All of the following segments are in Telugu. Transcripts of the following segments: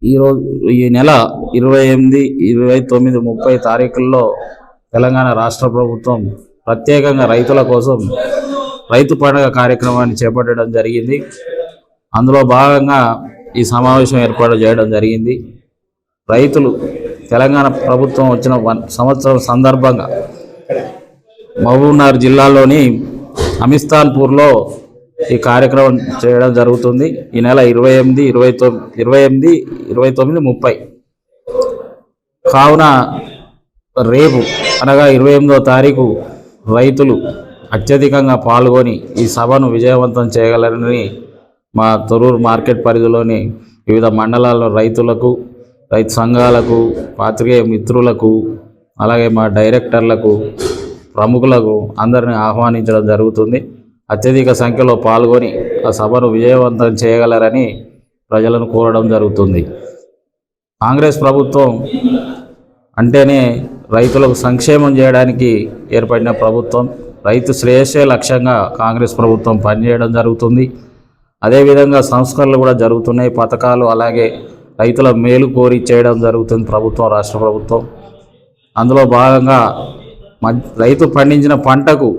ఈరోజు ఈ నెల 28, 29, 30 తారీఖుల్లో తెలంగాణ రాష్ట్ర ప్రభుత్వం ప్రత్యేకంగా రైతుల కోసం రైతు పండుగ కార్యక్రమాన్ని చేపట్టడం జరిగింది. అందులో భాగంగా ఈ సమావేశం ఏర్పాటు చేయడం జరిగింది. రైతులు తెలంగాణ ప్రభుత్వం వచ్చిన సంవత్సరం సందర్భంగా మహబూబ్నగర్ జిల్లాలోని అమిస్తాన్పూర్లో ఈ కార్యక్రమం చేయడం జరుగుతుంది. ఈ నెల 28, 29, 30 కావున రేపు అనగా 28వ తారీఖు రైతులు అత్యధికంగా పాల్గొని ఈ సభను విజయవంతం చేయగలరని మా తొర్రూరు మార్కెట్ పరిధిలోని వివిధ మండలాల్లో రైతులకు, రైతు సంఘాలకు, పాత్రికేయ మిత్రులకు, అలాగే మా డైరెక్టర్లకు, ప్రముఖులకు అందరినీ ఆహ్వానించడం జరుగుతుంది. అత్యధిక సంఖ్యలో పాల్గొని ఆ సభను విజయవంతం చేయగలరని ప్రజలను కోరడం జరుగుతుంది. కాంగ్రెస్ ప్రభుత్వం అంటేనే రైతులకు సంక్షేమం చేయడానికి ఏర్పడిన ప్రభుత్వం. రైతు శ్రేయస్సే లక్ష్యంగా కాంగ్రెస్ ప్రభుత్వం పనిచేయడం జరుగుతుంది. అదేవిధంగా సంస్కరణలు కూడా జరుగుతున్నాయి. పథకాలు అలాగే రైతుల మేలు కోరి చేయడం జరుగుతుంది ప్రభుత్వం, రాష్ట్ర ప్రభుత్వం. అందులో భాగంగా రైతు పండించిన పంటకు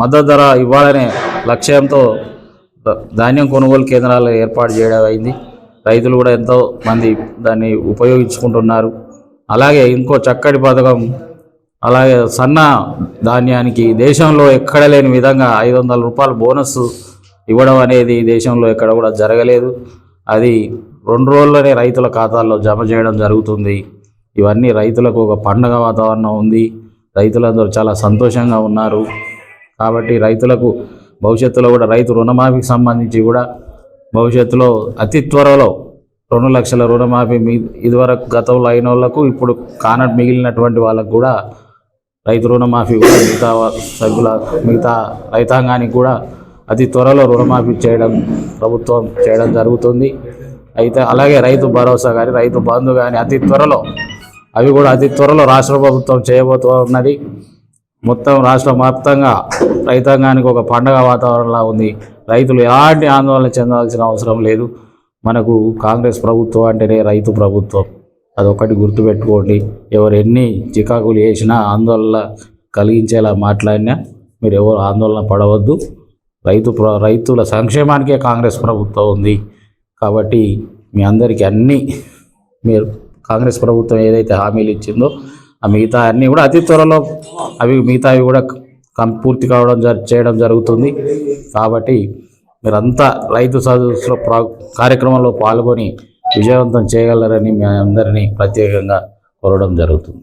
మద్దతు ధర ఇవ్వాలనే లక్ష్యంతో ధాన్యం కొనుగోలు కేంద్రాలు ఏర్పాటు చేయడం అయింది. రైతులు కూడా ఎంతో మంది దాన్ని ఉపయోగించుకుంటున్నారు. అలాగే ఇంకో చక్కటి పథకం, అలాగే సన్న ధాన్యానికి దేశంలో ఎక్కడ లేని విధంగా 500 రూపాయలు బోనస్ ఇవ్వడం అనేది దేశంలో ఎక్కడ కూడా జరగలేదు. అది 2 రోజుల్లోనే రైతుల ఖాతాల్లో జమ చేయడం జరుగుతుంది. ఇవన్నీ రైతులకు ఒక పండుగ వాతావరణం ఉంది. రైతులందరూ చాలా సంతోషంగా ఉన్నారు. కాబట్టి రైతులకు భవిష్యత్తులో కూడా రైతు రుణమాఫీకి సంబంధించి కూడా భవిష్యత్తులో అతి త్వరలో 2 లక్షల రుణమాఫీ ఇదివరకు గతంలో అయిన వాళ్ళకు, ఇప్పుడు మిగిలినటువంటి వాళ్ళకు కూడా రైతు రుణమాఫీ కూడా మిగతా రైతాంగానికి కూడా అతి త్వరలో రుణమాఫీ ప్రభుత్వం చేయడం జరుగుతుంది. అయితే అలాగే రైతు భరోసా కానీ, రైతు బంధు కానీ అతి త్వరలో రాష్ట్ర ప్రభుత్వం చేయబోతున్నది. మొత్తం రాష్ట్ర వ్యాప్తంగా రైతాంగానికి ఒక పండగ వాతావరణంలా ఉంది. రైతులు ఎలాంటి ఆందోళన చెందాల్సిన అవసరం లేదు. మనకు కాంగ్రెస్ ప్రభుత్వం అంటేనే రైతు ప్రభుత్వం, అదొకటి గుర్తుపెట్టుకోండి. ఎవరు ఎన్ని చికాకులు చేసినా, ఆందోళన కలిగించేలా మాట్లాడినా మీరు ఎవరు ఆందోళన పడవద్దు. రైతుల సంక్షేమానికే కాంగ్రెస్ ప్రభుత్వం ఉంది. కాబట్టి మీ అందరికీ మీరు కాంగ్రెస్ ప్రభుత్వం ఏదైతే హామీలు ఇచ్చిందో ఆ మిగతా అన్నీ కూడా అతి త్వరలో మిగతావి కూడా పూర్తి చేయడం జరుగుతుంది. కాబట్టి మీరంతా రైతు సదస్సులో కార్యక్రమంలో పాల్గొని విజయవంతం చేయగలరని మీ అందరినీ ప్రత్యేకంగా కోరడం జరుగుతుంది.